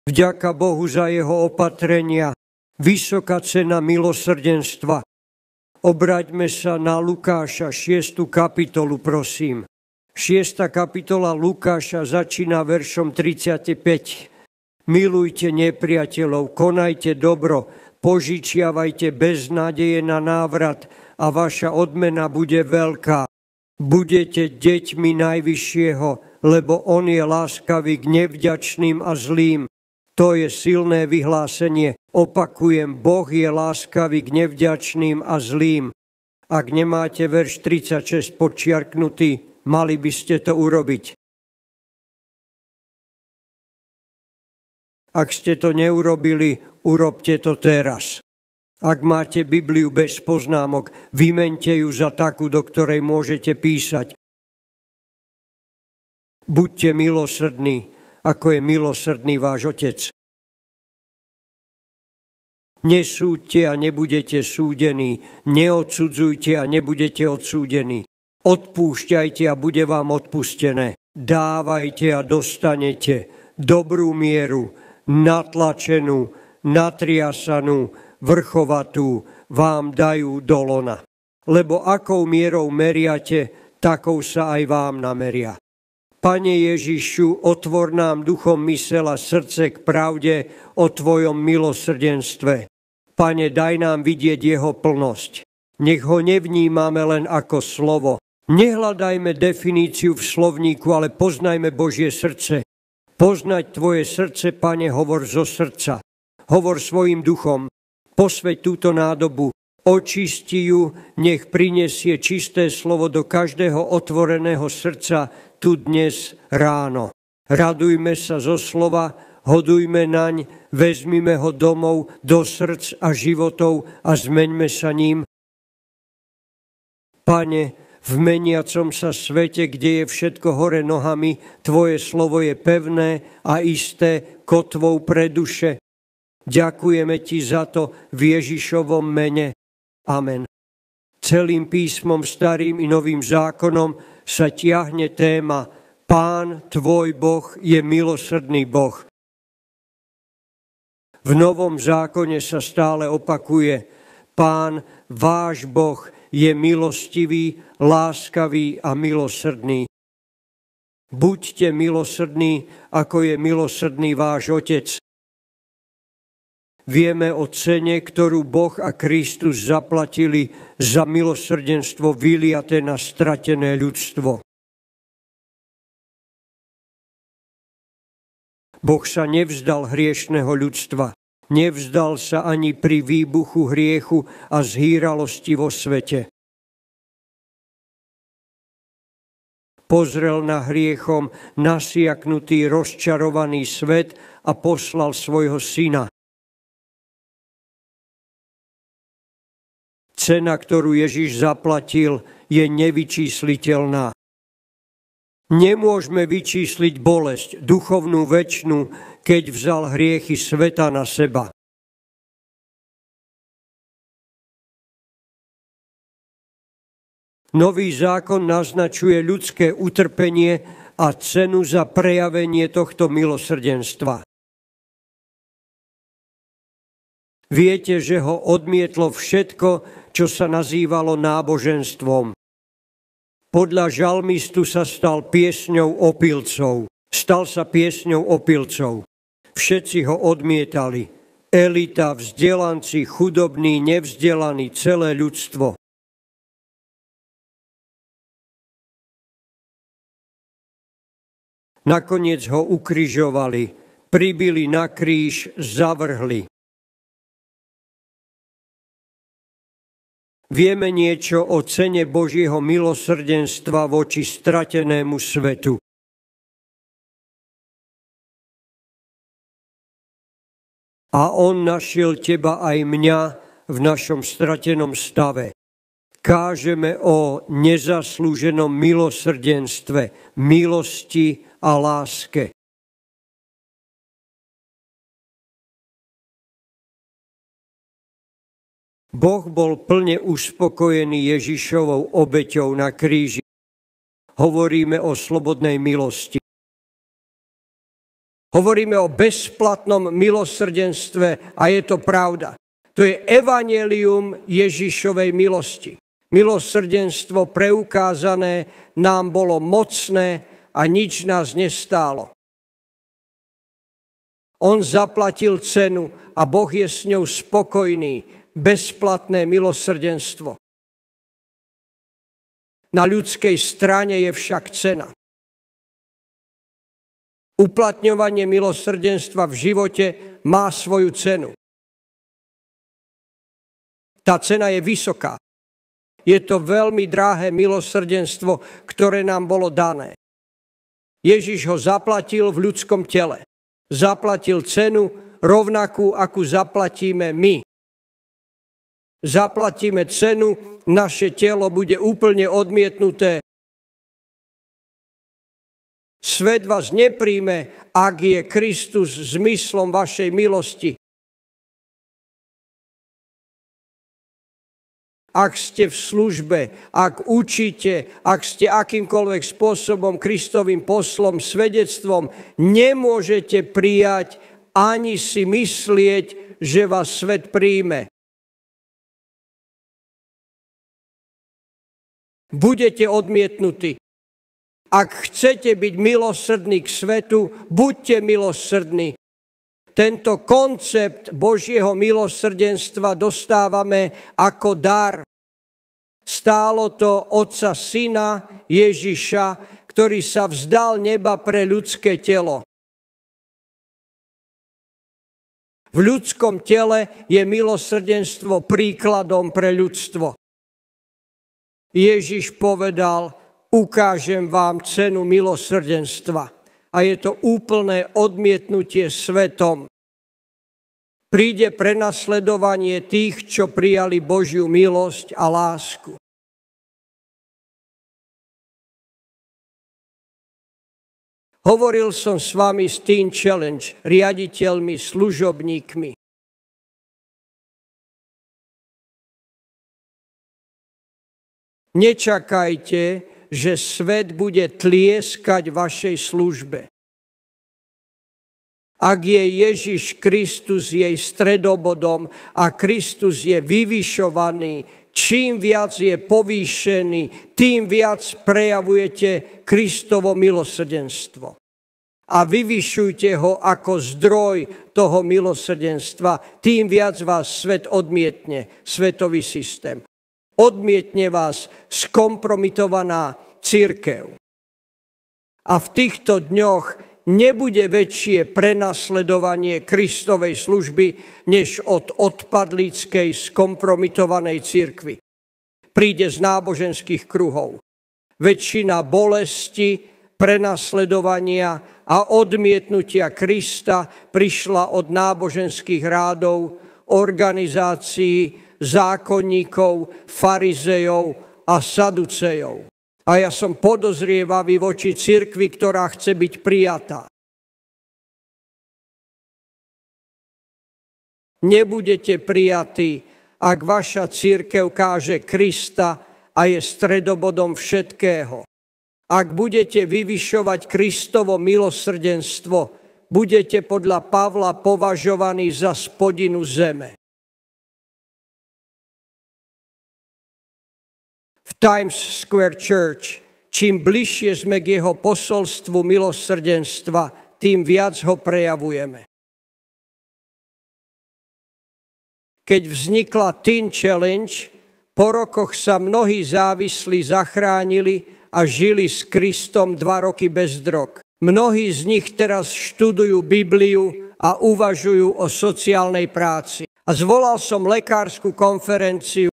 Vďaka Bohu za jeho opatrenia. Vysoká cena milosrdenstva. Obraťme sa na Lukáša, 6. kapitolu, prosím. 6. kapitola Lukáša začína veršom 35. Milujte nepriateľov, konajte dobro, požičiavajte bez nádeje na návrat a vaša odmena bude veľká. Budete deťmi Najvyššieho, lebo on je láskavý k nevďačným a zlým. To je silné vyhlásenie. Opakujem, Boh je láskavý k nevďačným a zlým. Ak nemáte verš 36 podčiarknutý, mali by ste to urobiť. Ak ste to neurobili, urobte to teraz. Ak máte Bibliu bez poznámok, vymente ju za takú, do ktorej môžete písať. Buďte milosrdní, ako je milosrdný váš Otec. Nesúďte a nebudete súdení, neodsudzujte a nebudete odsúdení. Odpúšťajte a bude vám odpustené. Dávajte a dostanete dobrú mieru, natlačenú, natriasanú, vrchovatú vám dajú do lona. Lebo akou mierou meriate, takou sa aj vám nameria. Pane Ježišu, otvor nám duchom mysel a srdce k pravde o Tvojom milosrdenstve. Pane, daj nám vidieť jeho plnosť. Nech ho nevnímame len ako slovo. Nehľadajme definíciu v slovníku, ale poznajme Božie srdce. Poznať Tvoje srdce, Pane, hovor zo srdca. Hovor svojim duchom. Posveť túto nádobu. Očisti ju, nech prinesie čisté slovo do každého otvoreného srdca tu dnes ráno. Radujme sa zo slova, hodujme naň, vezmime ho domov do srdc a životov a zmeňme sa ním. Pane, v meniacom sa svete, kde je všetko hore nohami, Tvoje slovo je pevné a isté kotvou pre duše. Ďakujeme Ti za to v Ježišovom mene. Amen. Celým písmom, starým i novým zákonom sa tiahne téma Pán, tvoj Boh, je milosrdný Boh. V Novom zákone sa stále opakuje Pán, váš Boh, je milostivý, láskavý a milosrdný. Buďte milosrdní, ako je milosrdný váš Otec. Vieme o cene, ktorú Boh a Kristus zaplatili za milosrdenstvo vyliaté na stratené ľudstvo. Boh sa nevzdal hriešného ľudstva. Nevzdal sa ani pri výbuchu hriechu a zhýralosti vo svete. Pozrel na hriechom nasiaknutý, rozčarovaný svet a poslal svojho syna. Cena, ktorú Ježiš zaplatil, je nevyčísliteľná. Nemôžeme vyčísliť bolesť, duchovnú večnú, keď vzal hriechy sveta na seba. Nový zákon naznačuje ľudské utrpenie a cenu za prejavenie tohto milosrdenstva. Viete, že ho odmietlo všetko, čo sa nazývalo náboženstvom. Podľa žalmistu sa stal piesňou opilcov. Stal sa piesňou opilcov. Všetci ho odmietali. Elita, vzdelanci, chudobní, nevzdelaní, celé ľudstvo. Nakoniec ho ukrižovali, pribili na kríž, zavrhli. Vieme niečo o cene Božieho milosrdenstva voči stratenému svetu. A on našiel teba aj mňa v našom stratenom stave. Kážeme o nezaslúženom milosrdenstve, milosti a láske. Boh bol plne uspokojený Ježišovou obeťou na kríži. Hovoríme o slobodnej milosti. Hovoríme o bezplatnom milosrdenstve a je to pravda. To je evanjelium Ježišovej milosti. Milosrdenstvo preukázané nám bolo mocné a nič nás nestálo. On zaplatil cenu a Boh je s ňou spokojný. Bezplatné milosrdenstvo. Na ľudskej strane je však cena. Uplatňovanie milosrdenstva v živote má svoju cenu. Tá cena je vysoká. Je to veľmi drahé milosrdenstvo, ktoré nám bolo dané. Ježiš ho zaplatil v ľudskom tele. Zaplatil cenu rovnakú, akú zaplatíme my. Zaplatíme cenu, naše telo bude úplne odmietnuté. Svet vás nepríjme, ak je Kristus zmyslom vašej milosti. Ak ste v službe, ak učíte, ak ste akýmkoľvek spôsobom Kristovým poslom, svedectvom, nemôžete prijať ani si myslieť, že vás svet príjme. Budete odmietnutí. Ak chcete byť milosrdní k svetu, buďte milosrdní. Tento koncept Božieho milosrdenstva dostávame ako dar. Stálo to Otca Syna Ježiša, ktorý sa vzdal neba pre ľudské telo. V ľudskom tele je milosrdenstvo príkladom pre ľudstvo. Ježiš povedal, ukážem vám cenu milosrdenstva. A je to úplné odmietnutie svetom. Príde prenasledovanie tých, čo prijali Božiu milosť a lásku. Hovoril som s vami z Teen Challenge, riaditeľmi, služobníkmi. Nečakajte, že svet bude tlieskať vašej službe. Ak je Ježiš Kristus jej stredobodom a Kristus je vyvyšovaný, čím viac je povýšený, tým viac prejavujete Kristovo milosrdenstvo. A vyvyšujte ho ako zdroj toho milosrdenstva, tým viac vás svet odmietne, svetový systém. Odmietne vás skompromitovaná cirkev. A v týchto dňoch nebude väčšie prenasledovanie Kristovej služby, než od odpadlíckej skompromitovanej cirkvi. Príde z náboženských kruhov. Väčšina bolesti, prenasledovania a odmietnutia Krista prišla od náboženských rádov, organizácií, zákonníkov, farizejov a saducejov. A ja som podozrievavý voči cirkvi, ktorá chce byť prijatá. Nebudete prijatí, ak vaša cirkev káže Krista a je stredobodom všetkého. Ak budete vyvyšovať Kristovo milosrdenstvo, budete podľa Pavla považovaní za spodinu zeme. V Times Square Church, čím bližšie sme k jeho posolstvu milosrdenstva, tým viac ho prejavujeme. Keď vznikla Teen Challenge, po rokoch sa mnohí závislí zachránili a žili s Kristom 2 roky bez drog. Mnohí z nich teraz študujú Bibliu a uvažujú o sociálnej práci. A zvolal som lekárskú konferenciu